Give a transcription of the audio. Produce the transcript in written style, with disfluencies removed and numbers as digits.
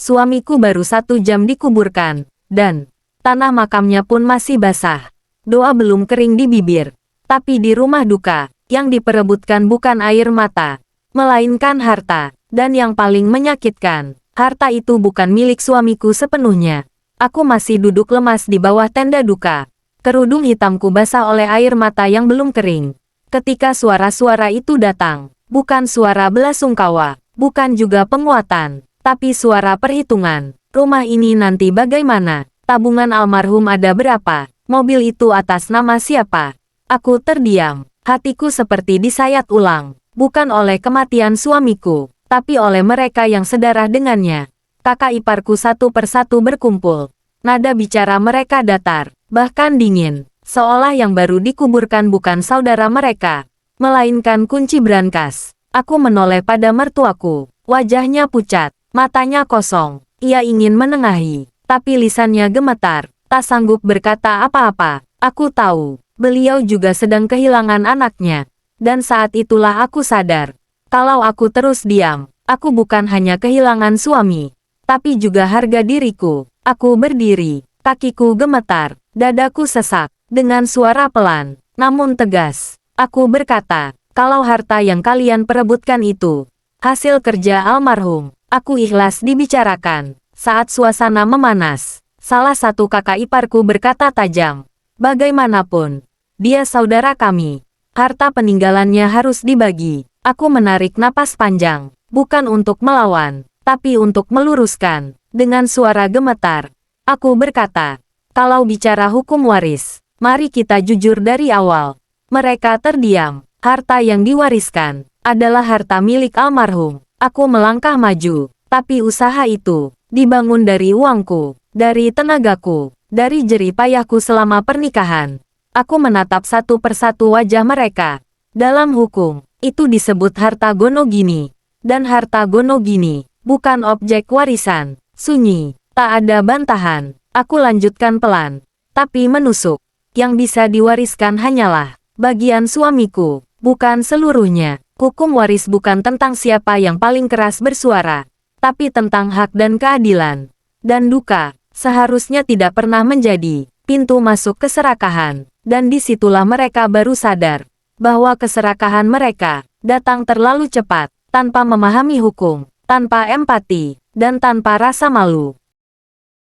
Suamiku baru 1 jam dikuburkan, dan tanah makamnya pun masih basah. Doa belum kering di bibir. Tapi di rumah duka, yang diperebutkan bukan air mata, melainkan harta. Dan yang paling menyakitkan, harta itu bukan milik suamiku sepenuhnya. Aku masih duduk lemas di bawah tenda duka. Kerudung hitamku basah oleh air mata yang belum kering. Ketika suara-suara itu datang, bukan suara belasungkawa, bukan juga penguatan, tapi suara perhitungan. Rumah ini nanti bagaimana? Tabungan almarhum ada berapa? Mobil itu atas nama siapa? Aku terdiam. Hatiku seperti disayat ulang. Bukan oleh kematian suamiku, tapi oleh mereka yang sedarah dengannya. Kakak iparku satu persatu berkumpul. Nada bicara mereka datar, bahkan dingin. Seolah yang baru dikuburkan bukan saudara mereka, melainkan kunci brankas. Aku menoleh pada mertuaku. Wajahnya pucat, matanya kosong. Ia ingin menengahi, tapi lisannya gemetar. Tak sanggup berkata apa-apa. Aku tahu, beliau juga sedang kehilangan anaknya. Dan saat itulah aku sadar. Kalau aku terus diam, aku bukan hanya kehilangan suami, tapi juga harga diriku. Aku berdiri, kakiku gemetar, dadaku sesak. Dengan suara pelan, namun tegas, aku berkata, kalau harta yang kalian perebutkan itu hasil kerja almarhum, aku ikhlas dibicarakan. Saat suasana memanas, salah satu kakak iparku berkata tajam, bagaimanapun, dia saudara kami. Harta peninggalannya harus dibagi. Aku menarik napas panjang, bukan untuk melawan, tapi untuk meluruskan. Dengan suara gemetar, aku berkata, kalau bicara hukum waris, mari kita jujur dari awal. Mereka terdiam. Harta yang diwariskan adalah harta milik almarhum. Aku melangkah maju, tapi usaha itu dibangun dari uangku, dari tenagaku, dari jerih payahku selama pernikahan. Aku menatap satu persatu wajah mereka. Dalam hukum, itu disebut harta gonogini. Dan harta gonogini bukan objek warisan. Sunyi, tak ada bantahan. Aku lanjutkan pelan, tapi menusuk. Yang bisa diwariskan hanyalah bagian suamiku, bukan seluruhnya. Hukum waris bukan tentang siapa yang paling keras bersuara, tapi tentang hak dan keadilan. Dan duka seharusnya tidak pernah menjadi pintu masuk keserakahan. Dan disitulah mereka baru sadar bahwa keserakahan mereka datang terlalu cepat, tanpa memahami hukum, tanpa empati, dan tanpa rasa malu.